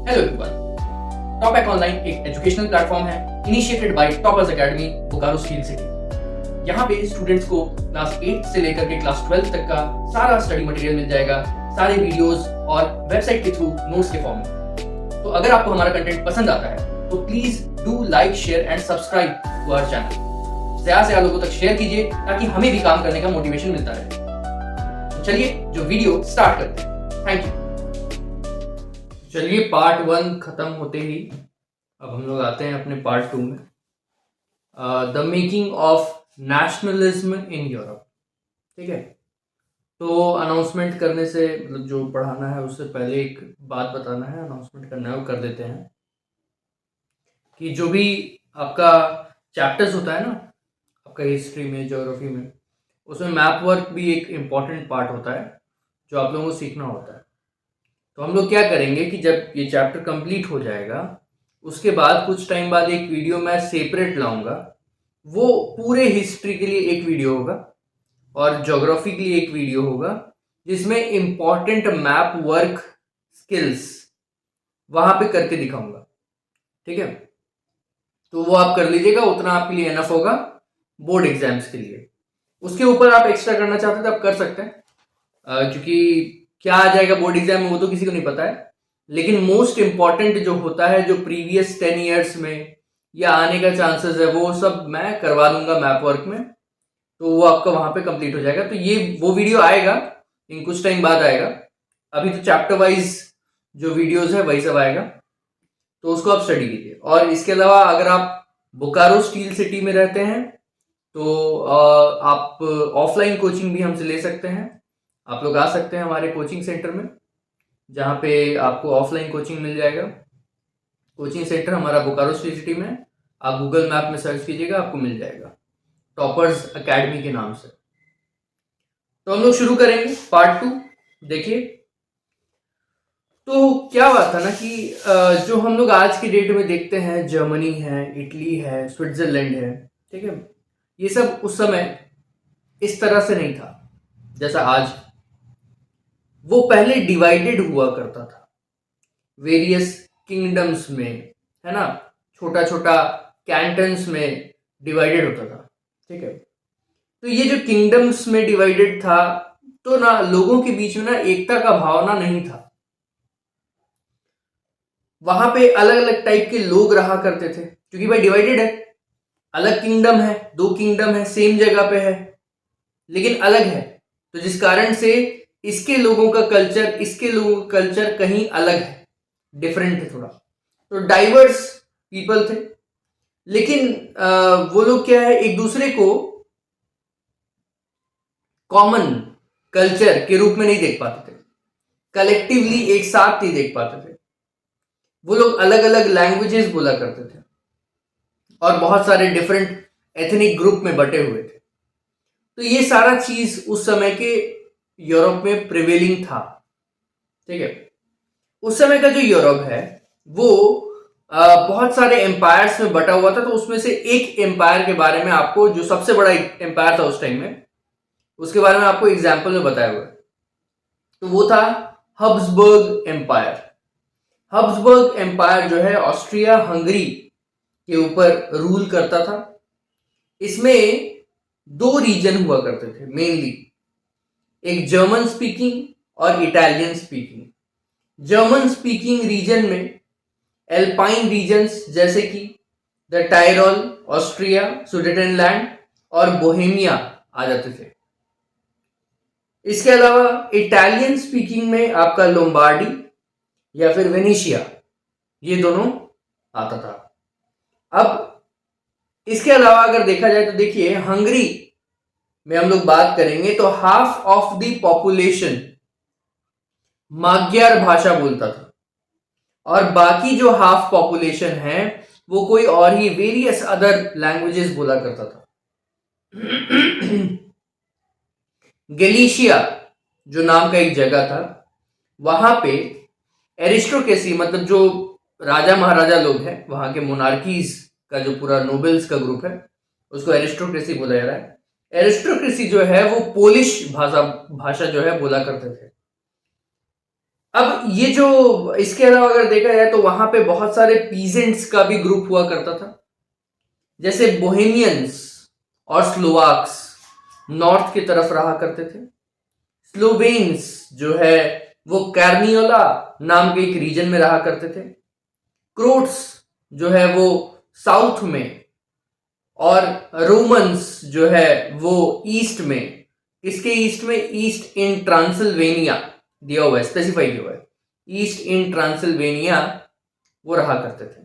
Hello everyone, top online एक educational platform है initiated by toppers academy Bokaro steel city. यहाँ पे स्टूडेंट्स को क्लास 8 से लेकर के क्लास 12 तक का सारा स्टडी मटेरियल मिल जाएगा, सारे वीडियोस और वेबसाइट के थ्रू नोट्स के फॉर्म में। तो अगर आपको हमारा कंटेंट पसंद आता है तो please do like, share and subscribe to our channel. ज्यादा से ज्यादा लोगों तक शेयर कीजिए ताकि हमें भी काम करने का मोटिवेशन मिलता रहे। तो चलिए जो वीडियो स्टार्ट करते हैं। Thank you. चलिए पार्ट 1 खत्म होते ही अब हम लोग आते हैं अपने पार्ट 2 में, the making of nationalism in Europe. ठीक है, तो अनाउंसमेंट करने से मतलब जो पढ़ाना है उससे पहले एक बात बताना है, अनाउंसमेंट करना है वो कर देते हैं कि जो भी आपका चैप्टर्स होता है ना आपका हिस्ट्री में, ज्योग्राफी में, उसमें मैप वर्क भी एक इम्पॉर्टेंट पार्ट होता है जो आप लोगों को सीखना होता है। तो हम लोग क्या करेंगे कि जब ये चैप्टर कंप्लीट हो जाएगा उसके बाद कुछ टाइम बाद एक वीडियो मैं सेपरेट लाऊंगा। वो पूरे हिस्ट्री के लिए एक वीडियो होगा और ज्योग्राफी के लिए एक वीडियो होगा जिसमें इंपॉर्टेंट मैप वर्क स्किल्स वहां पे करके दिखाऊंगा। ठीक है, तो वो आप कर लीजिएगा, उतना आपके लिए एनफ होगा बोर्ड एग्जाम्स के लिए। उसके ऊपर आप एक्स्ट्रा करना चाहते हैं तो आप कर सकते हैं, क्योंकि क्या आ जाएगा बोर्ड एग्जाम में वो तो किसी को नहीं पता है, लेकिन मोस्ट इंपॉर्टेंट जो होता है जो प्रीवियस 10 ईयर्स में या आने का चांसेस है वो सब मैं करवा दूंगा मैप वर्क में। तो वो आपका वहां पे कंप्लीट हो जाएगा। तो ये वो वीडियो आएगा इन कुछ टाइम बाद आएगा। अभी तो चैप्टर वाइज जो वीडियोज है वही सब आएगा, तो उसको आप स्टडी कीजिए। और इसके अलावा अगर आप बोकारो स्टील सिटी में रहते हैं तो आप ऑफलाइन कोचिंग भी हमसे ले सकते हैं। आप लोग आ सकते हैं हमारे कोचिंग सेंटर में जहाँ पे आपको ऑफलाइन कोचिंग मिल जाएगा। कोचिंग सेंटर हमारा बोकारो सिटी में, आप गूगल मैप में सर्च कीजिएगा आपको मिल जाएगा, टॉपर्स एकेडमी के नाम से। तो हम लोग शुरू करेंगे पार्ट 2। देखिए, तो क्या बात था ना कि जो हम लोग आज की डेट में देखते हैं, जर्मनी है, इटली है, स्विट्जरलैंड है, ठीक है, ये सब उस समय इस तरह से नहीं था जैसा आज। वो पहले डिवाइडेड हुआ करता था वेरियस किंगडम्स में, है ना, छोटा छोटा कैंटन्स में डिवाइडेड होता था। ठीक है, तो ये जो किंगडम्स में डिवाइडेड था तो ना लोगों के बीच में ना एकता का भावना नहीं था। वहां पे अलग अलग टाइप के लोग रहा करते थे क्योंकि भाई डिवाइडेड है, अलग किंगडम है, दो किंगडम है, सेम जगह पे है लेकिन अलग है। तो जिस कारण से इसके लोगों का कल्चर, इसके लोगों का कल्चर कहीं अलग है, डिफरेंट है थोड़ा। तो डाइवर्स पीपल थे, लेकिन वो लोग क्या है एक दूसरे को कॉमन कल्चर के रूप में नहीं देख पाते थे, कलेक्टिवली एक साथ नहीं देख पाते थे। वो लोग अलग अलग लैंग्वेजेस बोला करते थे और बहुत सारे डिफरेंट एथनिक ग्रुप में बटे हुए थे। तो ये सारा चीज उस समय के यूरोप में प्रिवेलिंग था। ठीक है, उस समय का जो यूरोप है वो बहुत सारे एम्पायर्स में बटा हुआ था। तो उसमें से एक एम्पायर के बारे में आपको, जो सबसे बड़ा एम्पायर था उस टाइम में, उसके बारे में आपको एग्जाम्पल में बताया हुआ है। तो वो था हब्सबर्ग एम्पायर। हब्सबर्ग एम्पायर जो है ऑस्ट्रिया हंगरी के ऊपर रूल करता था। इसमें दो रीजन हुआ करते थे मेनली, एक जर्मन स्पीकिंग और Italian speaking. German speaking region में एल्पाइन रीजन्स जैसे कि द टायरोल, ऑस्ट्रिया, सुडेटनलैंड और बोहेमिया आ जाते थे। इसके अलावा इटालियन स्पीकिंग में आपका लोम्बार्डी या फिर वेनेशिया, ये दोनों आता था। अब इसके अलावा अगर देखा जाए तो देखिए, हंगरी में हम लोग बात करेंगे तो half of the population magyar भाषा बोलता था और बाकी जो हाफ पॉपुलेशन है वो कोई और ही वेरियस अदर लैंग्वेजेस बोला करता था। गैलिशिया जो नाम का एक जगह था, वहां पे एरिस्टोक्रेसी, मतलब जो राजा महाराजा लोग हैं, वहां के मोनार्कीज का जो पूरा नोबेल्स का ग्रुप है उसको एरिस्टोक्रेसी बोला जा रहा है। एरिस्टोक्रेसी जो है वो पोलिश भाषा जो है बोला करते थे। अब ये जो इसके अलावा अगर देखा जाए तो वहां पे बहुत सारे पीजेंट्स का भी ग्रुप हुआ करता था, जैसे बोहेमियंस और स्लोवाक्स नॉर्थ की तरफ रहा करते थे। स्लोवेन्स जो है वो कार्नियोला नाम के एक रीजन में रहा करते थे। क्रोट्स जो है वो साउथ में, और रोमन्स जो है वो ईस्ट में। इसके ईस्ट में ईस्ट इन ट्रांसिल्वेनिया दिया हुआ है, स्पेसिफाई किया हुआ है, ईस्ट इन ट्रांसिल्वेनिया वो रहा करते थे।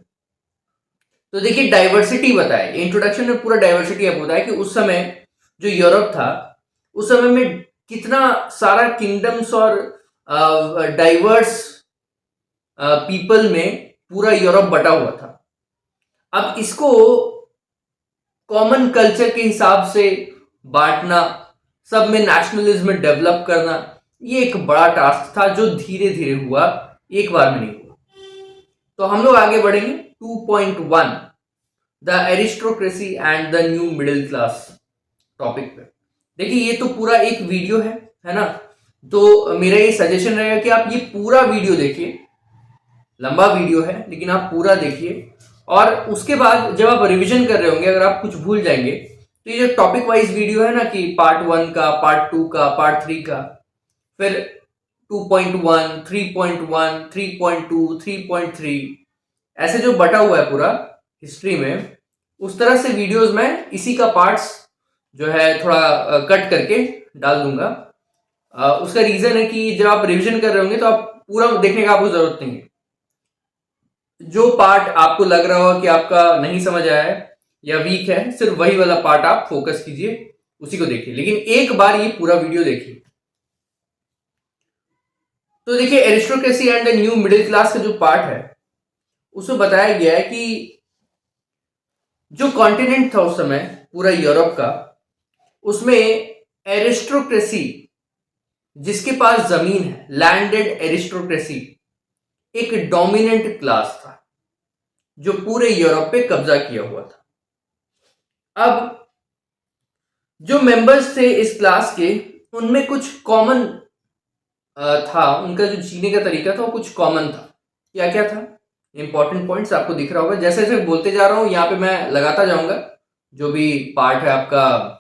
तो देखिए डाइवर्सिटी बताया, इंट्रोडक्शन में पूरा डाइवर्सिटी आपको बताया कि उस समय जो यूरोप था उस समय में कितना सारा किंगडम्स और डाइवर्स पीपल में पूरा यूरोप बटा हुआ था। अब इसको कॉमन कल्चर के हिसाब से बांटना, सब में नेशनलिज्म डेवलप करना, ये एक बड़ा टास्क था जो धीरे धीरे हुआ, एक बार में नहीं हुआ। तो हम लोग आगे बढ़ेंगे 2.1 the aristocracy and the new middle class topic पे। देखिए ये तो पूरा एक वीडियो है ना, तो मेरा ये सजेशन रहेगा कि आप ये पूरा वीडियो देखिए। लंबा वीडियो है लेकिन आप पूरा देखिए, और उसके बाद जब आप रिवीजन कर रहे होंगे अगर आप कुछ भूल जाएंगे तो ये जो टॉपिक वाइज वीडियो है ना कि पार्ट 1 का, पार्ट 2 का, पार्ट 3 का, फिर 2.1, 3.1, 3.2, 3.3 ऐसे जो बटा हुआ है पूरा हिस्ट्री में, उस तरह से वीडियोस में इसी का पार्ट्स जो है थोड़ा कट करके डाल दूंगा। उसका रीजन है कि जब आप रिवीजन कर रहे होंगे तो आप पूरा देखने का आपको जरूरत नहीं है। जो पार्ट आपको लग रहा हो कि आपका नहीं समझ आया है या वीक है, सिर्फ वही वाला पार्ट आप फोकस कीजिए, उसी को देखिए, लेकिन एक बार ये पूरा वीडियो देखिए। तो देखिए aristocracy and the new middle class का जो पार्ट है उसमें बताया गया है कि जो कॉन्टिनेंट था उस समय पूरा यूरोप का, उसमें एरिस्टोक्रेसी, जिसके पास जमीन है, लैंडेड एरिस्टोक्रेसी, एक डोमिनेंट क्लास था जो पूरे यूरोप पे कब्जा किया हुआ था। अब जो मेंबर्स थे इस क्लास के, उनमें कुछ कॉमन था, उनका जो जीने का तरीका था वो कुछ कॉमन था। क्या क्या था? इंपॉर्टेंट पॉइंट्स आपको दिख रहा होगा, जैसे जैसे बोलते जा रहा हूं यहाँ पे मैं लगाता जाऊंगा जो भी पार्ट है आपका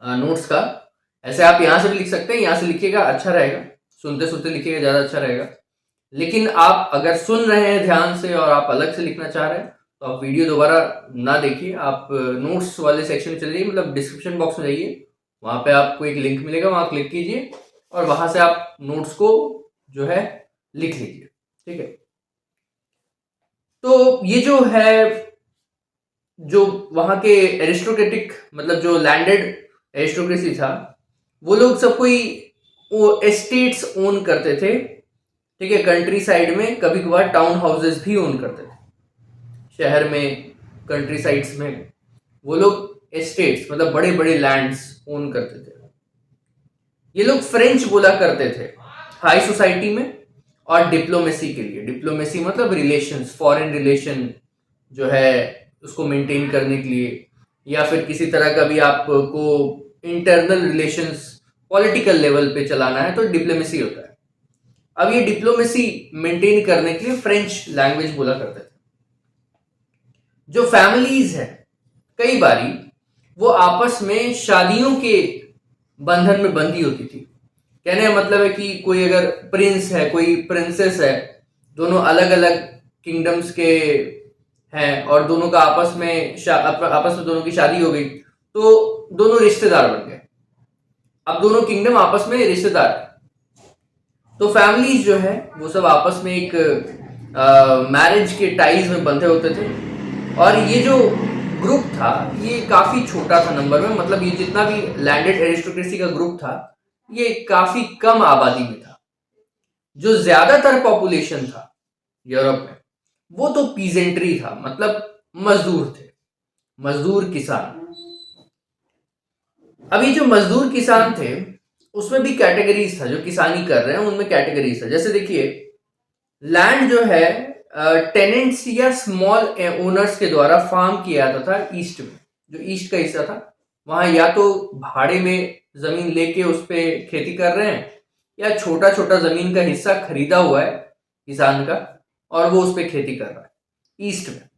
नोट्स का। ऐसे आप यहां से भी लिख सकते हैं, यहां से लिखिएगा अच्छा रहेगा, सुनते सुनते लिखिएगा ज्यादा अच्छा रहेगा। लेकिन आप अगर सुन रहे हैं ध्यान से और आप अलग से लिखना चाह रहे हैं तो आप वीडियो दोबारा ना देखिए, आप नोट्स वाले सेक्शन में चले जाइए, मतलब डिस्क्रिप्शन बॉक्स में जाइए, वहां पे आपको एक लिंक मिलेगा, वहां क्लिक कीजिए और वहां से आप नोट्स को जो है लिख लीजिए, ठीक है। तो ये जो है, जो वहां के एरिस्टोक्रेटिक, मतलब जो लैंडेड एरिस्टोक्रेसी था, वो लोग सब कोई वो एस्टेट्स ओन करते थे, ठीक है। कंट्री साइड में कभी कभार टाउन हाउसेस भी ओन करते थे, शहर में, कंट्री साइड्स में वो लोग एस्टेट्स मतलब बड़े बड़े लैंड्स ओन करते थे। ये लोग फ्रेंच बोला करते थे हाई सोसाइटी में और डिप्लोमेसी के लिए। डिप्लोमेसी मतलब रिलेशंस, फॉरेन रिलेशन जो है उसको मेंटेन करने के लिए, या फिर किसी तरह का भी आपको इंटरनल रिलेशंस पॉलिटिकल लेवल पे चलाना है तो डिप्लोमेसी होता है। अब ये डिप्लोमेसी मेंटेन करने के लिए फ्रेंच लैंग्वेज बोला करते थे। जो फैमिलीज है कई बारी वो आपस में शादियों के बंधन में बंधी होती थी। कहने का मतलब है कि कोई अगर प्रिंस है, कोई प्रिंसेस है, दोनों अलग अलग किंगडम्स के हैं और दोनों का आपस में दोनों की शादी हो गई तो दोनों रिश्तेदार बन गए। अब दोनों किंगडम आपस में रिश्तेदार है, तो फैमिलीज जो है वो सब आपस में एक मैरिज के टाइज में बंधे होते थे। और ये जो ग्रुप था ये काफी छोटा था नंबर में, मतलब ये जितना भी लैंडेड एरिस्टोक्रेसी का ग्रुप था ये काफी कम आबादी में था। जो ज्यादातर पॉपुलेशन था यूरोप में वो तो पीजेंट्री था, मतलब मजदूर थे, मजदूर किसान। अब ये जो मजदूर किसान थे उसमें भी कैटेगरीज था, जो किसानी कर रहे हैं उनमें कैटेगरीज था। जैसे देखिए लैंड जो है टेनेंट्स या स्मॉल ओनर्स के द्वारा फार्म किया जाता था ईस्ट में, जो ईस्ट का हिस्सा था वहां या तो भाड़े में जमीन लेके उस पर खेती कर रहे हैं, या छोटा छोटा जमीन का हिस्सा खरीदा हुआ है किसान का और वो उस पर खेती कर रहा है, ईस्ट में,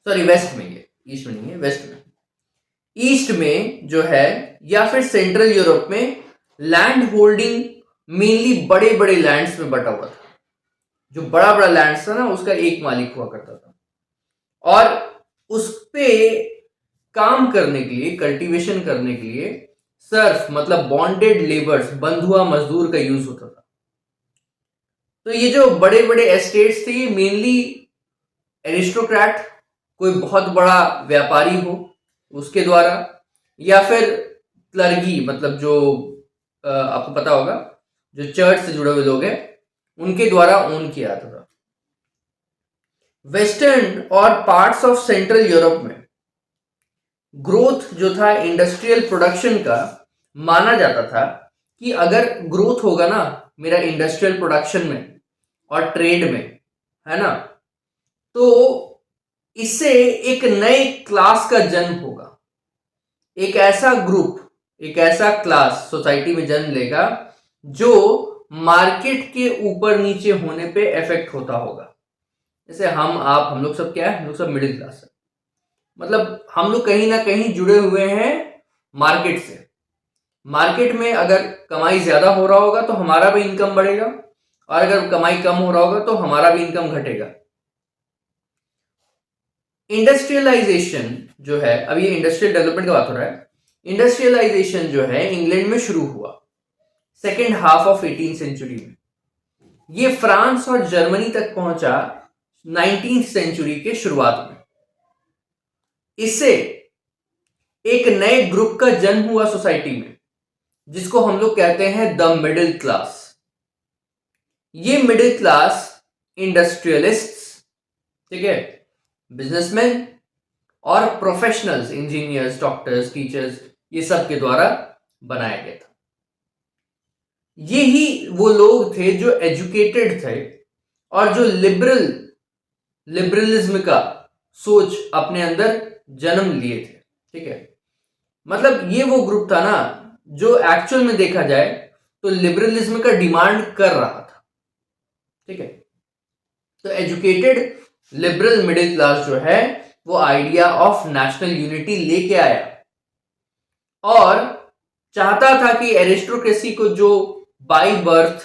सॉरी वेस्ट में, ये ईस्ट में नहीं है, वेस्ट में, ईस्ट में जो है, या फिर सेंट्रल यूरोप में लैंड होल्डिंग मेनली बड़े बड़े लैंड्स में बटा हुआ था। जो बड़ा बड़ा लैंड था ना, उसका एक मालिक हुआ करता था, और उस पे काम करने के लिए, कल्टीवेशन करने के लिए सर्फ मतलब बॉन्डेड लेबर्स, बंधुआ मजदूर का यूज होता था। तो ये जो बड़े बड़े एस्टेट्स थे, ये मेनली एरिस्टोक्रेट, कोई बहुत बड़ा व्यापारी हो उसके द्वारा, या फिर क्लर्गी मतलब जो आपको पता होगा जो चर्च से जुड़े हुए लोग हैं, उनके द्वारा ओन किया जाता था। वेस्टर्न और पार्ट्स ऑफ सेंट्रल यूरोप में ग्रोथ जो था इंडस्ट्रियल प्रोडक्शन का, माना जाता था कि अगर ग्रोथ होगा ना मेरा इंडस्ट्रियल प्रोडक्शन में और ट्रेड में, है ना, तो इससे एक नए क्लास का जन्म होगा, एक ऐसा ग्रुप, एक ऐसा क्लास सोसाइटी में जन्म लेगा जो मार्केट के ऊपर नीचे होने पे इफेक्ट होता होगा। जैसे हम लोग सब क्या है, हम लोग सब मिडिल क्लास है, मतलब हम लोग कहीं ना कहीं जुड़े हुए हैं मार्केट से। मार्केट में अगर कमाई ज्यादा हो रहा होगा तो हमारा भी इनकम बढ़ेगा, और अगर कमाई कम हो रहा होगा तो हमारा भी इनकम घटेगा। इंडस्ट्रियलाइजेशन जो है, अभी ये इंडस्ट्रियल डेवलपमेंट का बात हो रहा है, इंडस्ट्रियलाइजेशन जो है इंग्लैंड में शुरू हुआ second half of 18th century में। ये फ्रांस और जर्मनी तक पहुंचा 19th सेंचुरी के शुरुआत में। इससे एक नए ग्रुप का जन्म हुआ सोसाइटी में, जिसको हम लोग कहते हैं द मिडिल क्लास। ये मिडिल क्लास इंडस्ट्रियलिस्ट्स, ठीक है, बिजनेसमैन और प्रोफेशनल्स, इंजीनियर्स, डॉक्टर्स, टीचर्स, ये सब के द्वारा बनाया गया था। ये ही वो लोग थे जो एजुकेटेड थे और जो लिबरलिज्म का सोच अपने अंदर जन्म लिए थे, ठीक है। मतलब ये वो ग्रुप था ना जो एक्चुअल में देखा जाए तो लिबरलिज्म का डिमांड कर रहा था, ठीक है। तो एजुकेटेड लिबरल मिडिल क्लास जो है वो आइडिया ऑफ नेशनल यूनिटी लेके आया और चाहता था कि एरिस्टोक्रेसी को जो बाय बर्थ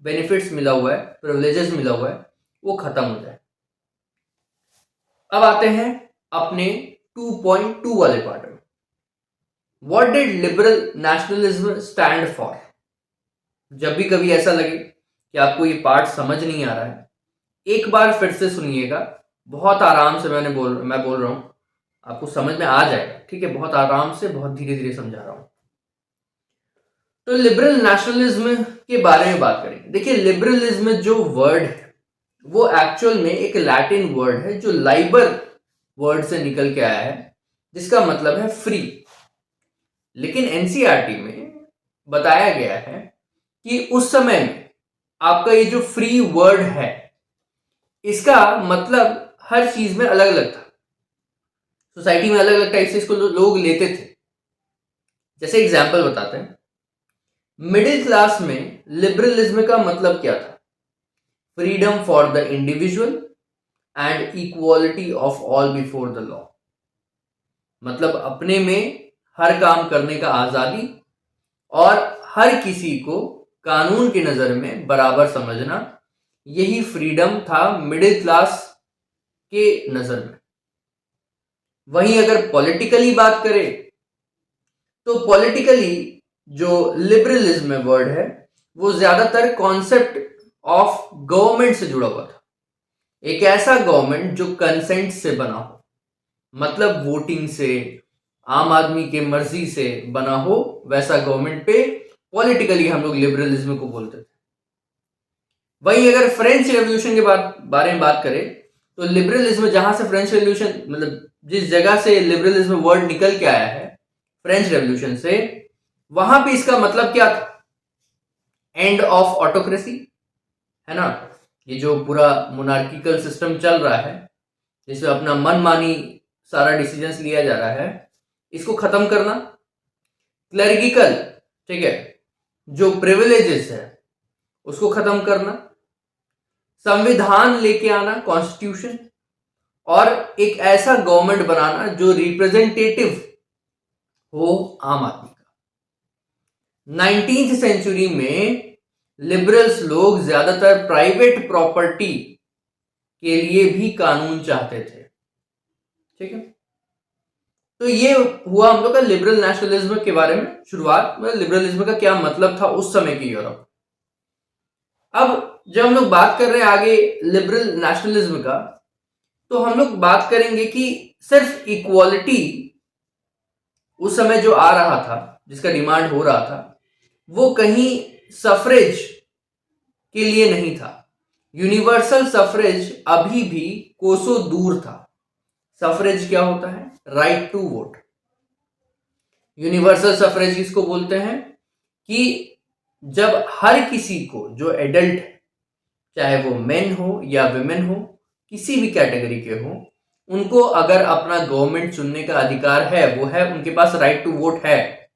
बेनिफिट्स मिला हुआ है, प्रिविलेजेस मिला हुआ है, वो खत्म हो जाए। अब आते हैं अपने 2.2 वाले पार्ट में। What did liberal nationalism stand for? जब भी कभी ऐसा लगे कि आपको ये पार्ट समझ नहीं आ रहा है, एक बार फिर से सुनिएगा, बहुत आराम से मैं बोल रहा हूं, आपको समझ में आ जाएगा, ठीक है। बहुत आराम से, बहुत धीरे धीरे समझा रहा हूं। तो लिबरल नेशनलिज्म के बारे में बात करेंगे। देखिए, लिबरलिज्म जो वर्ड है वो एक्चुअल में एक लैटिन वर्ड है जो लाइबर वर्ड से निकल के आया है, जिसका मतलब है फ्री। लेकिन एनसीईआरटी में बताया गया है कि उस समय में आपका ये जो फ्री वर्ड है, इसका मतलब हर चीज में अलग अलग था, सोसाइटी में अलग अलग टाइप से इसको लोग लेते थे। जैसे एग्जाम्पल बताते हैं, मिडिल क्लास में लिबरलिज्म का मतलब क्या था? Freedom for the individual and equality of all before the law. मतलब अपने में हर काम करने का आजादी और हर किसी को कानून की नजर में बराबर समझना, यही फ्रीडम था मिडिल क्लास के नजर में। वहीं अगर पॉलिटिकली बात करें तो पॉलिटिकली जो लिबरलिज्म वर्ड है वो ज्यादातर कॉन्सेप्ट ऑफ गवर्नमेंट से जुड़ा हुआ था। एक ऐसा गवर्नमेंट जो कंसेंट से बना हो, मतलब वोटिंग से, आम आदमी के मर्जी से बना हो, वैसा गवर्नमेंट पे पॉलिटिकली हम लोग लिबरलिज्म को बोलते थे। वहीं अगर फ्रेंच रेवोल्यूशन के बारे में बात करें तो लिबरलिज्म, जहां से फ्रेंच रेवोल्यूशन मतलब जिस जगह से लिबरलिज्म वर्ड निकल के आया है फ्रेंच रेवोल्यूशन से, वहां पे इसका मतलब क्या था? एंड ऑफ ऑटोक्रेसी, है ना। ये जो पूरा मोनार्किकल सिस्टम चल रहा है जिसमें अपना मनमानी सारा डिसीजंस लिया जा रहा है, इसको खत्म करना। क्लर्गिकल, ठीक है, जो प्रिविलेजेस है उसको खत्म करना, संविधान लेके आना, कॉन्स्टिट्यूशन, और एक ऐसा गवर्नमेंट बनाना जो रिप्रेजेंटेटिव हो आम आदमी का। 19th सेंचुरी में लिबरल्स लोग ज्यादातर प्राइवेट प्रॉपर्टी के लिए भी कानून चाहते थे। ठीक है, तो ये हुआ हम लोग का लिबरल नेशनलिज्म के बारे में शुरुआत। लिबरलिज्म का क्या मतलब था उस समय की यूरोप। अब जब हम लोग बात कर रहे हैं आगे लिबरल नेशनलिज्म का, तो हम लोग बात करेंगे कि सिर्फ इक्वालिटी उस समय जो आ रहा था, जिसका डिमांड हो रहा था, वो कहीं सफरेज के लिए नहीं था। यूनिवर्सल सफरेज अभी भी कोसों दूर था। सफरेज क्या होता है? Right to vote. Universal suffrage किसको बोलते हैं? कि जब हर किसी को जो एडल्ट है, चाहे वो मेन हो या विमेन हो, किसी भी कैटेगरी के हो, उनको अगर अपना गवर्नमेंट चुनने का अधिकार है, वो है, उनके पास राइट टू वोट है,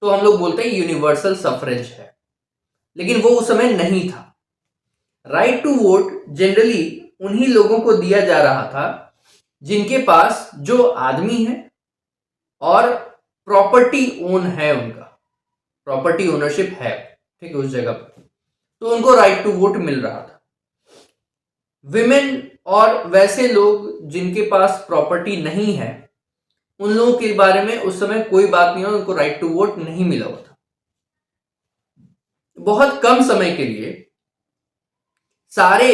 तो हम लोग बोलते हैं यूनिवर्सल सफरेज है। लेकिन वो उस समय नहीं था। राइट टू वोट जनरली उन्हीं लोगों को दिया जा रहा था जिनके पास जो आदमी है और प्रॉपर्टी ओन है, उनका प्रॉपर्टी ओनरशिप है, ठीक है, उस जगह पर, तो उनको राइट टू वोट मिल रहा था। विमेन और वैसे लोग जिनके पास प्रॉपर्टी नहीं है, उन लोगों के बारे में उस समय कोई बात नहीं हो, उनको राइट टू वोट नहीं मिला हुआ था। बहुत कम समय के लिए सारे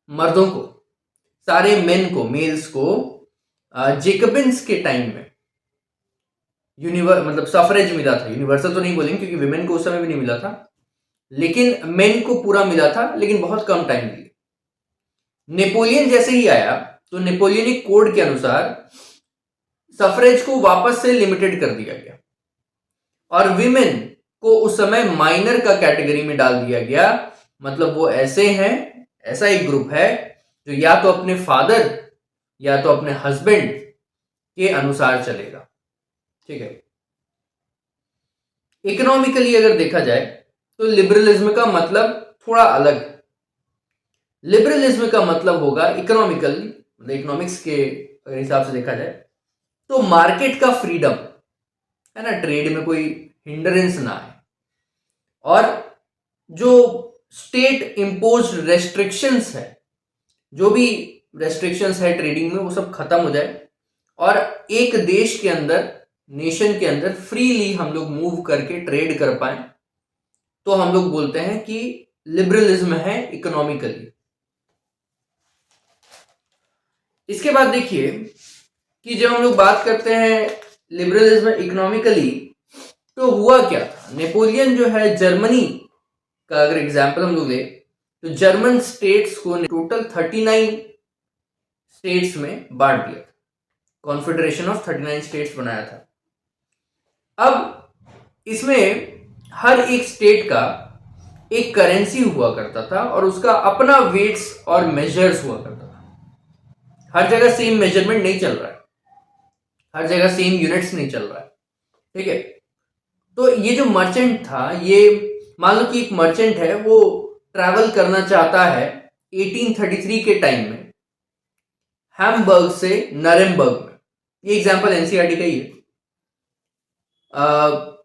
मर्दों को, सारे मेन को, मेल्स को जेकबिन्स के टाइम में मतलब सफरेज मिला था। यूनिवर्सल तो नहीं बोलेंगे क्योंकि विमेन को उस समय भी नहीं मिला था, लेकिन मेन को पूरा मिला था, लेकिन बहुत कम टाइम के लिए। नेपोलियन जैसे ही आया तो नेपोलियनिक कोड के अनुसार सफरेज को वापस से लिमिटेड कर दिया गया और विमेन को उस समय माइनर का कैटेगरी में डाल दिया गया। मतलब वो ऐसे हैं, ऐसा एक ग्रुप है जो या तो अपने फादर या तो अपने हस्बैंड के अनुसार चलेगा। ठीक है, इकोनॉमिकली अगर देखा जाए तो लिबरलिज्म का मतलब थोड़ा अलग है। लिबरलिज्म का मतलब होगा इकोनॉमिकल, मतलब इकोनॉमिक्स के हिसाब से देखा जाए तो मार्केट का फ्रीडम है ना, ट्रेड में कोई हिंड्रेंस ना है, और जो स्टेट इंपोज्ड रेस्ट्रिक्शंस है, जो भी रेस्ट्रिक्शंस है ट्रेडिंग में, वो सब खत्म हो जाए और एक देश के अंदर, नेशन के अंदर फ्रीली हम लोग मूव करके ट्रेड कर पाए, तो हम लोग बोलते हैं कि लिबरलिज्म है इकोनॉमिकली। इसके बाद देखिए कि जब हम लोग बात करते हैं लिबरलिज्म इकोनॉमिकली, तो हुआ क्या था। नेपोलियन जो है, जर्मनी का अगर एग्जांपल हम लोग ले तो जर्मन स्टेट्स को टोटल 39 स्टेट्स में बांट दिया था। कॉन्फेडरेशन ऑफ 39 स्टेट्स बनाया था। अब इसमें हर एक स्टेट का एक करेंसी हुआ करता था और उसका अपना वेट्स और मेजर्स हुआ करता था। हर जगह सेम मेजरमेंट नहीं चल रहा है, हर जगह सेम यूनिट्स नहीं चल रहा है। ठीक है, तो ये जो मर्चेंट था, ये मान लो कि एक मर्चेंट है, वो ट्रैवल करना चाहता है 1833 के टाइम में हैम्बर्ग से नरेमबर्ग में। ये एग्जांपल एनसीईआरटी का ही है।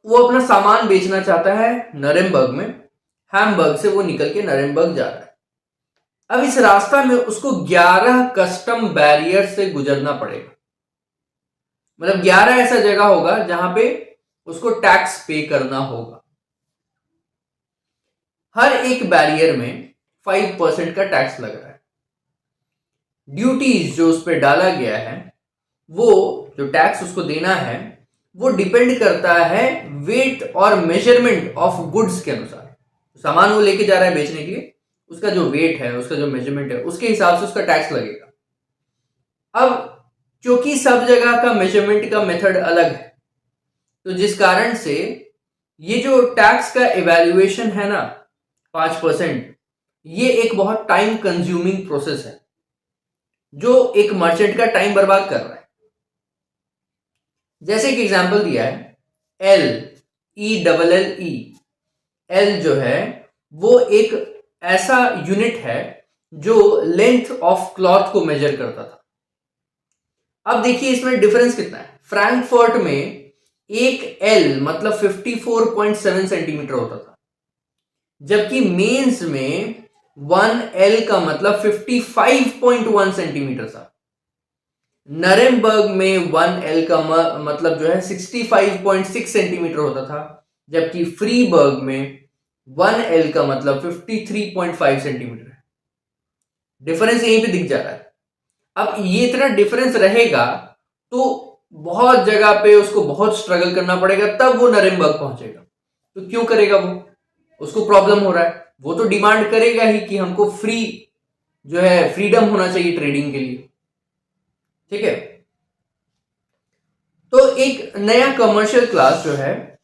वो अपना सामान बेचना चाहता है नरेमबर्ग में, हैम्बर्ग से वो निकल के नरेमबर्ग जा रहा है। अब इस रास्ता में उसको 11 कस्टम बैरियर से गुजरना पड़ेगा। मतलब 11 ऐसा जगह होगा जहां पे उसको टैक्स पे करना होगा। हर एक बैरियर में 5% का टैक्स लग रहा है। ड्यूटीज जो उस पर डाला गया है, वो जो टैक्स उसको देना है, वो डिपेंड करता है वेट और मेजरमेंट ऑफ गुड्स के अनुसार। सामान वो लेके जा रहा है बेचने के लिए, उसका जो वेट है, उसका जो मेजरमेंट है, उसके हिसाब से उसका टैक्स लगेगा। अब क्योंकि सब जगह का मेजरमेंट का मेथड अलग है, तो जिस कारण से ये जो टैक्स का इवैल्यूएशन है ना, 5%, ये एक बहुत टाइम कंज्यूमिंग प्रोसेस है जो एक मर्चेंट का टाइम बर्बाद कर रहा है। जैसे एक एग्जांपल दिया है LELLE, एल जो है वो एक ऐसा यूनिट है जो लेंथ ऑफ क्लॉथ को मेजर करता था। अब देखिए इसमें डिफरेंस कितना है। फ्रैंकफर्ट में एक एल मतलब 54.7 सेंटीमीटर होता था, जबकि मेंस में 1 एल का मतलब 55.1 सेंटीमीटर था। नरेमबर्ग में 1 एल का मतलब जो है 65.6 सेंटीमीटर होता था, जबकि फ्रीबर्ग में 1 एल का मतलब 53.5 सेंटीमीटर है। डिफरेंस यहीं पे दिख जा रहा है। अब ये इतना डिफरेंस रहेगा तो बहुत जगह पे उसको बहुत स्ट्रगल करना पड़ेगा, तब वो नरेमबर्ग पहुंचेगा। तो क्यों करेगा वो? उसको प्रॉब्लम हो रहा है, वो तो डिमांड करेगा ही कि हमको फ्री जो है फ्रीडम होना चाहिए ट्रेडिंग के लिए। ठीक है, तो एक नया कमर्शियल क्लास जो है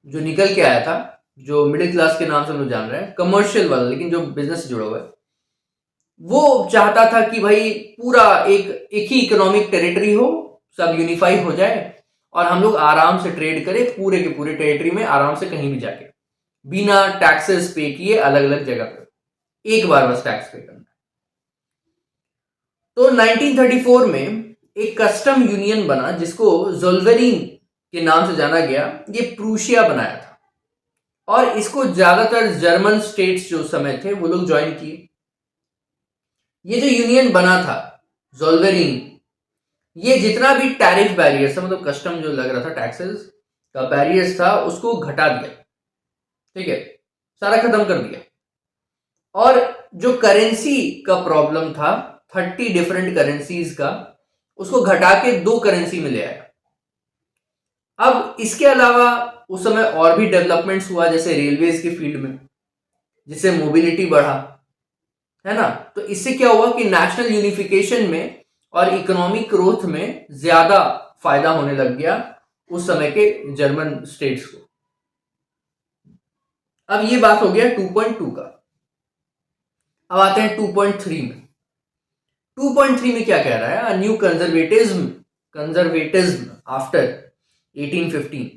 जो निकल के आया था, जो मिडिल क्लास के नाम से हम लोग जान रहे हैं, कमर्शियल वाला, लेकिन जो बिजनेस से जुड़ा हुआ है, वो चाहता था कि भाई पूरा एक ही इकोनॉमिक टेरिटरी हो, सब यूनिफाई हो जाए और हम लोग आराम से ट्रेड करें पूरे के पूरे टेरिटरी में, आराम से कहीं भी जाके बिना टैक्सेस पे किए अलग अलग जगह पे एक बार बस टैक्स पे करना। तो 1934 में एक कस्टम यूनियन बना जिसको जोल्वेरिन के नाम से जाना गया। ये प्रूशिया बनाया था और इसको ज्यादातर जर्मन स्टेट्स जो समय थे वो लोग ज्वाइन किए। ये जो यूनियन बना था जोल्वेरिन, ये जितना भी टैरिफ बैरियर्स था, मतलब कस्टम जो लग रहा था, टैक्सेस का बैरियर्स था, उसको घटा दिया। ठीक है, सारा खत्म कर दिया। और जो करेंसी का प्रॉब्लम था 30 डिफरेंट करेंसीज का, उसको घटा के 2 करेंसी में ले आया। अब इसके अलावा उस समय और भी डेवलपमेंट्स हुआ, जैसे रेलवेज के फील्ड में, जिससे मोबिलिटी बढ़ा, है ना। तो इससे क्या हुआ कि नेशनल यूनिफिकेशन में और इकोनॉमिक ग्रोथ में ज्यादा फायदा होने लग गया उस समय के जर्मन स्टेट्स को। अब ये बात हो गया 2.2 का। अब आते हैं 2.3 में। 2.3 में क्या कह रहा है? New conservatism after 1815।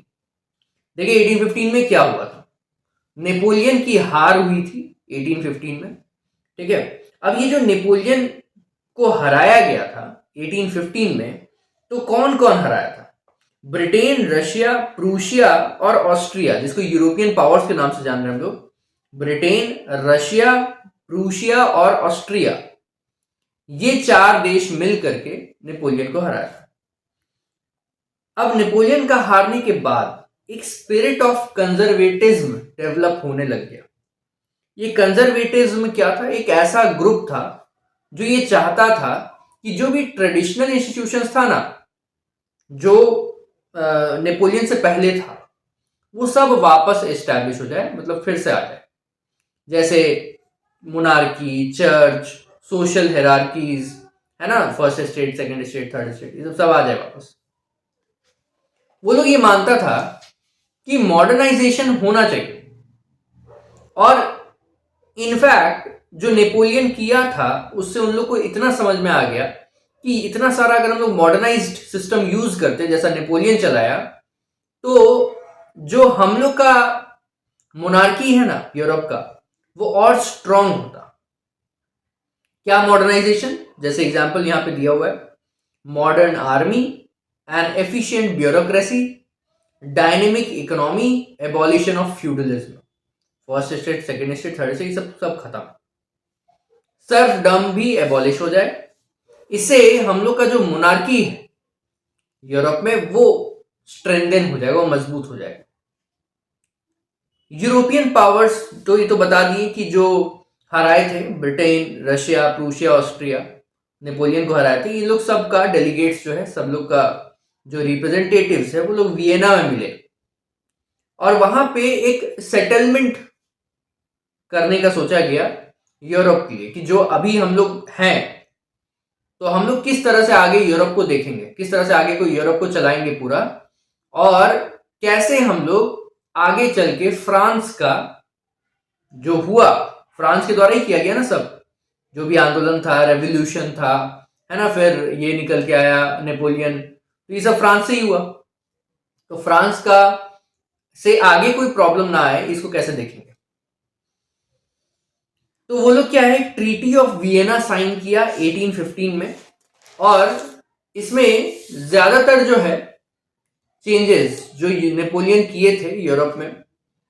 देखिए 1815 में क्या हुआ था, नेपोलियन की हार हुई थी 1815 में। ठीक है, अब ये जो नेपोलियन को हराया गया था 1815 में, तो कौन कौन हराया था? ब्रिटेन, रशिया, प्रूशिया और ऑस्ट्रिया, जिसको यूरोपियन पावर्स के नाम से जान रहे हैं हम लोग। ब्रिटेन, रशिया, प्रूशिया और ऑस्ट्रिया, ये 4 देश मिल करके नेपोलियन को हराया था। अब नेपोलियन का हारने के बाद एक स्पिरिट ऑफ कंजर्वेटिज्म डेवलप होने लग गया। ये कंजर्वेटिज्म क्या था? एक ऐसा ग्रुप था जो ये चाहता था कि जो भी ट्रेडिशनल इंस्टीट्यूशंस था ना, जो नेपोलियन से पहले था, वो सब वापस एस्टैब्लिश हो जाए, मतलब फिर से आ जाए। जैसे मोनार्की, चर्च, सोशल हेरारकीज, है ना, first state, second state, third state, ये सब आ जाए वापस। वो लोग ये मानता था कि मॉडर्नाइजेशन होना चाहिए। और इनफैक्ट जो नेपोलियन किया था उससे उन लोग को इतना समझ में आ गया कि इतना सारा अगर हम लोग मॉडर्नाइज्ड सिस्टम यूज करते जैसा नेपोलियन चलाया, तो जो हम लोग का मोनार्की है ना यूरोप का, वो और स्ट्रांग होता। क्या मॉडर्नाइजेशन? जैसे एग्जांपल यहां पे दिया हुआ है, modern army, N efficient bureaucracy, dynamic economy, abolition of feudalism. First state, second state, third state, सब सब खत्म। सर्फडम भी एबॉलिश हो जाए। इससे हम लोग का जो मोनार्की है यूरोप में, वो स्ट्रेंथन हो जाएगा, वो मजबूत हो जाएगा। यूरोपियन पावर्स तो ये तो बता दिए कि जो हराए थे, Britain, Russia, Prussia, Austria, Napoleon को हराए थे, ये लोग सबका डेलीगेट्स जो है, सब लोग का जो रिप्रेजेंटेटिव्स है, वो लोग वियना में मिले और वहां पे एक सेटलमेंट करने का सोचा गया यूरोप के लिए कि जो अभी हम लोग हैं, तो हम लोग किस तरह से आगे यूरोप को देखेंगे, किस तरह से आगे को यूरोप को चलाएंगे पूरा, और कैसे हम लोग आगे चल के फ्रांस का जो हुआ, फ्रांस के द्वारा ही किया गया ना सब, जो भी आंदोलन था, रेवोल्यूशन था, है ना, फिर ये निकल के आया नेपोलियन, तो ये सब फ्रांस से ही हुआ। तो फ्रांस का से आगे कोई प्रॉब्लम ना आए, इसको कैसे देखेंगे। तो वो लोग क्या है, ट्रीटी ऑफ वियना साइन किया 1815 में, और इसमें ज्यादातर जो है चेंजेस जो नेपोलियन किए थे यूरोप में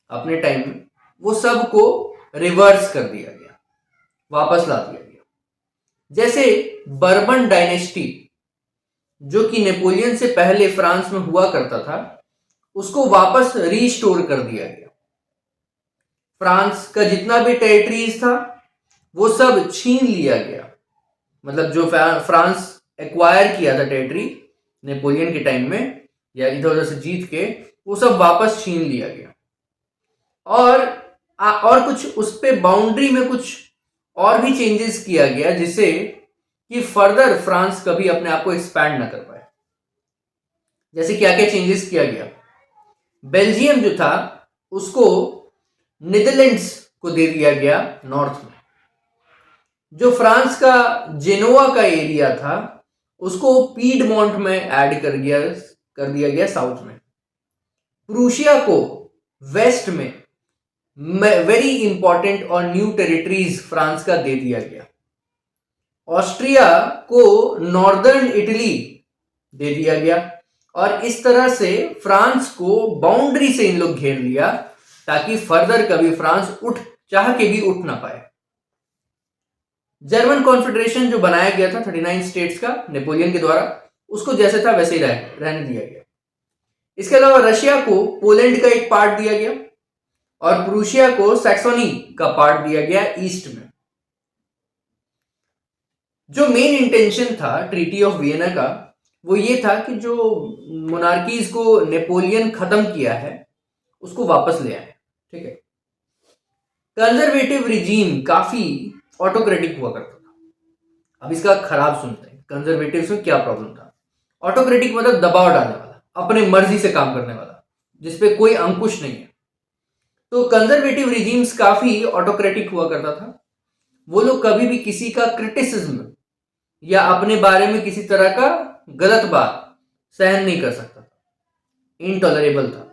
अपने टाइम में, वो सब को रिवर्स कर दिया गया, वापस ला दिया गया। जैसे बर्बन डायनेस्टी जो कि नेपोलियन से पहले फ्रांस में हुआ करता था, उसको वापस रीस्टोर कर दिया गया। फ्रांस का जितना भी टेरिटरीज था वो सब छीन लिया गया, मतलब जो फ्रांस एक्वायर किया था टेरिटरी नेपोलियन के टाइम में या इधर उधर से जीत के, वो सब वापस छीन लिया गया। और कुछ उस पे बाउंड्री में कुछ और भी चेंजेस किया गया, जिससे कि फर्दर फ्रांस कभी अपने आप को एक्सपैंड ना कर पाए। जैसे क्या क्या चेंजेस किया गया, बेल्जियम जो था उसको नीदरलैंड्स को दे दिया गया नॉर्थ में। जो फ्रांस का जेनोवा का एरिया था उसको पीडमोंट में ऐड कर दिया गया साउथ में। प्रूशिया को वेस्ट में वेरी इंपॉर्टेंट और न्यू टेरिटरीज फ्रांस का दे दिया गया। ऑस्ट्रिया को नॉर्दर्न इटली दे दिया गया, और इस तरह से फ्रांस को बाउंड्री से इन लोग घेर लिया ताकि फर्दर कभी फ्रांस चाह के भी उठ ना पाए। जर्मन कॉन्फेडरेशन जो बनाया गया था 39 स्टेट्स का नेपोलियन के द्वारा, उसको जैसे था वैसे ही रहने दिया गया। इसके अलावा रशिया को पोलैंड का एक पार्ट दिया गया और प्रूशिया को सैक्सोनी का पार्ट दिया गया ईस्ट में। जो मेन इंटेंशन था ट्रीटी ऑफ वियना का वो ये था कि जो मोनार्कीज को नेपोलियन खत्म किया है उसको वापस ले आए। ठीक है, कंजर्वेटिव रिजीम काफी ऑटोक्रेटिक हुआ करता था। अब इसका खराब सुनते हैं, कंजर्वेटिव में क्या प्रॉब्लम था। ऑटोक्रेटिक मतलब दबाव डालने वाला, अपने मर्जी से काम करने वाला, जिसपे कोई अंकुश नहीं है। तो कंजर्वेटिव रिजीम्स काफी ऑटोक्रेटिक हुआ करता था। वो लोग कभी भी किसी का क्रिटिसिज्म या अपने बारे में किसी तरह का गलत बात सहन नहीं कर सकता था, इनटॉलरेबल था।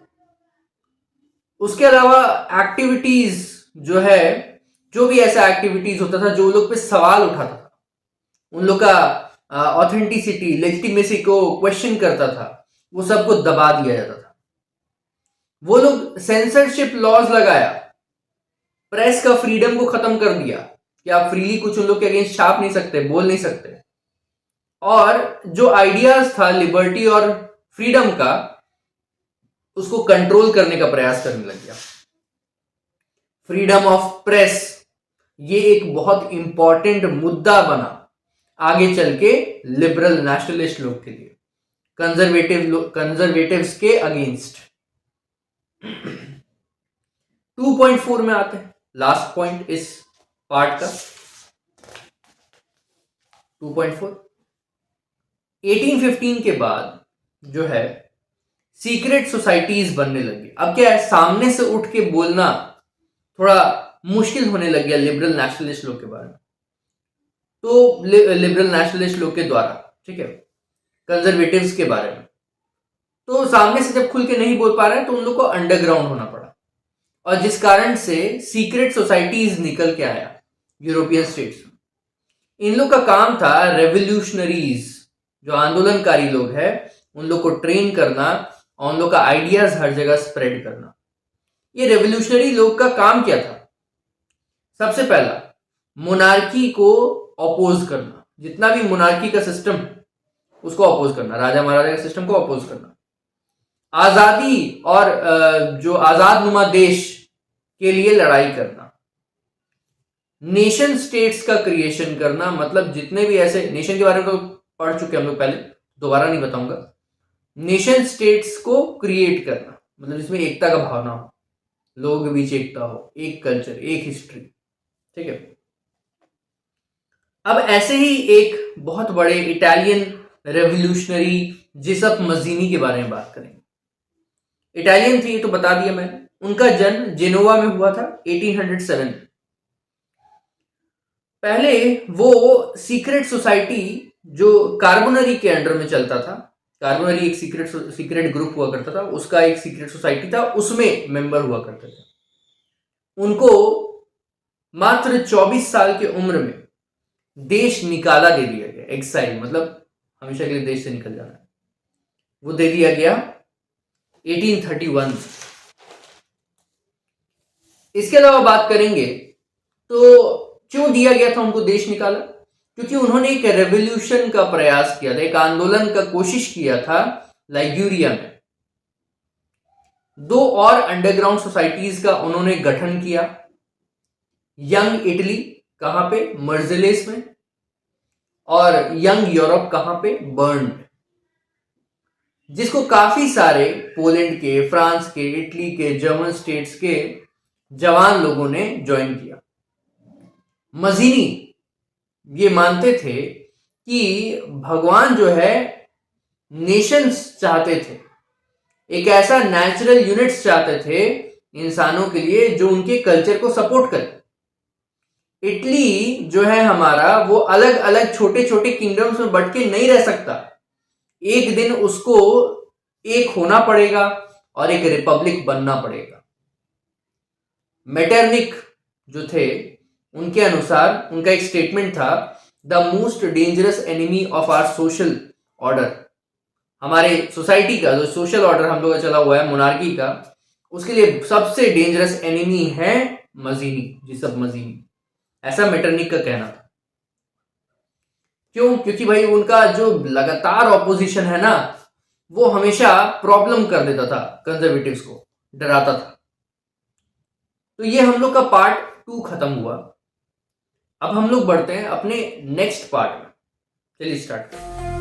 उसके अलावा एक्टिविटीज जो है, जो भी ऐसा एक्टिविटीज होता था जो लोग पे सवाल उठाता था, उन लोग का ऑथेंटिसिटी, लेजिटिमेसी को क्वेश्चन करता था, वो सबको दबा दिया जाता था। वो लोग सेंसरशिप लॉज लगाया, प्रेस का फ्रीडम को खत्म कर दिया कि आप फ्रीली कुछ उन लोग के अगेंस्ट छाप नहीं सकते, बोल नहीं सकते। और जो आइडियाज था लिबर्टी और फ्रीडम का, उसको कंट्रोल करने का प्रयास करने लग गया। फ्रीडम ऑफ प्रेस ये एक बहुत इंपॉर्टेंट मुद्दा बना आगे चल के लिबरल नेशनलिस्ट लोग के लिए, कंजर्वेटिव्स के अगेंस्ट। 2.4 में आते हैं, लास्ट पॉइंट इस पार्ट का। 2.4 1815 के बाद जो है सीक्रेट सोसाइटीज बनने लगी। अब क्या है, सामने से उठ के बोलना थोड़ा मुश्किल होने लग गया लिबरल नेशनलिस्ट लोग के बारे में। तो लिबरल नेशनलिस्ट लोग के द्वारा, ठीक है, कंजर्वेटिव्स के बारे में, तो सामने से जब खुल के नहीं बोल पा रहे तो उन लोग को अंडरग्राउंड होना पड़ा, और जिस कारण से सीक्रेट सोसाइटीज निकल के आया यूरोपियन स्टेट्स में। इन लोग का काम था रेवोल्यूशनरीज, जो आंदोलनकारी लोग हैं, उन लोग को ट्रेन करना और उन लोग का आइडियाज हर जगह स्प्रेड करना। ये रेवोल्यूशनरी लोग का काम क्या था? सबसे पहला, मोनार्की को अपोज करना, जितना भी मोनार्की का सिस्टम है उसको अपोज करना, राजा महाराजा के सिस्टम को अपोज करना। आजादी और जो आजाद नुमा देश के लिए लड़ाई करना। नेशन स्टेट्स का क्रिएशन करना, मतलब जितने भी ऐसे नेशन के बारे में तो पढ़ चुके हम लोग पहले, दोबारा नहीं बताऊंगा। नेशन स्टेट्स को क्रिएट करना मतलब जिसमें एकता का भावना हो, लोगों के बीच एकता हो, एक कल्चर, एक हिस्ट्री। ठीक है, अब ऐसे ही एक बहुत बड़े इटालियन रेवोल्यूशनरी जिसप मजीनी के बारे में बात करेंगे। इटालियन थे, ये तो बता दिया मैंने। उनका जन्म जेनोवा में हुआ था 1807। पहले वो सीक्रेट सोसाइटी जो कार्बोनरी के अंडर में चलता था, कार्बोनरी एक सीक्रेट ग्रुप हुआ करता था, उसका एक सीक्रेट सोसाइटी था, उसमें मेंबर हुआ करते थे। उनको मात्र 24 साल की उम्र में देश निकाला दे दिया गया, एक्साइल मतलब हमेशा के लिए देश से निकल जाना, वो दे दिया गया 1831। इसके अलावा बात करेंगे तो क्यों दिया गया था उनको देश निकाला, क्योंकि उन्होंने एक रेवोल्यूशन का प्रयास किया था, एक आंदोलन का कोशिश किया था लाइग्यूरिया में। 2 और अंडरग्राउंड सोसाइटीज का उन्होंने गठन किया, यंग इटली कहां पे, मर्जिलेस में, और यंग यूरोप कहां पे, बर्न, जिसको काफी सारे पोलैंड के, फ्रांस के, इटली के, जर्मन स्टेट्स के जवान लोगों ने ज्वाइन किया। मजीनी ये मानते थे कि भगवान जो है नेशंस चाहते थे, एक ऐसा नेचुरल यूनिट्स चाहते थे इंसानों के लिए जो उनके कल्चर को सपोर्ट करे। इटली जो है हमारा, वो अलग अलग छोटे छोटे किंगडम्स में बट के नहीं रह सकता, एक दिन उसको एक होना पड़ेगा और एक रिपब्लिक बनना पड़ेगा। मेटरनिक जो थे, उनके अनुसार उनका एक स्टेटमेंट था, the most dangerous enemy of our social order, हमारे सोसाइटी का जो सोशल ऑर्डर हम लोग का चला हुआ है मोनार्की का, उसके लिए सबसे डेंजरस एनिमी है मजीनी, जिसब मजीनी, ऐसा मेटरनिक का कहना था। क्यों? क्योंकि भाई उनका जो लगातार ऑपोजिशन है ना, वो हमेशा प्रॉब्लम कर देता था, कंजर्वेटिव्स को डराता था। तो ये हम लोग का पार्ट 2 खत्म हुआ। अब हम लोग बढ़ते हैं अपने नेक्स्ट पार्ट में। चलिए स्टार्ट करें।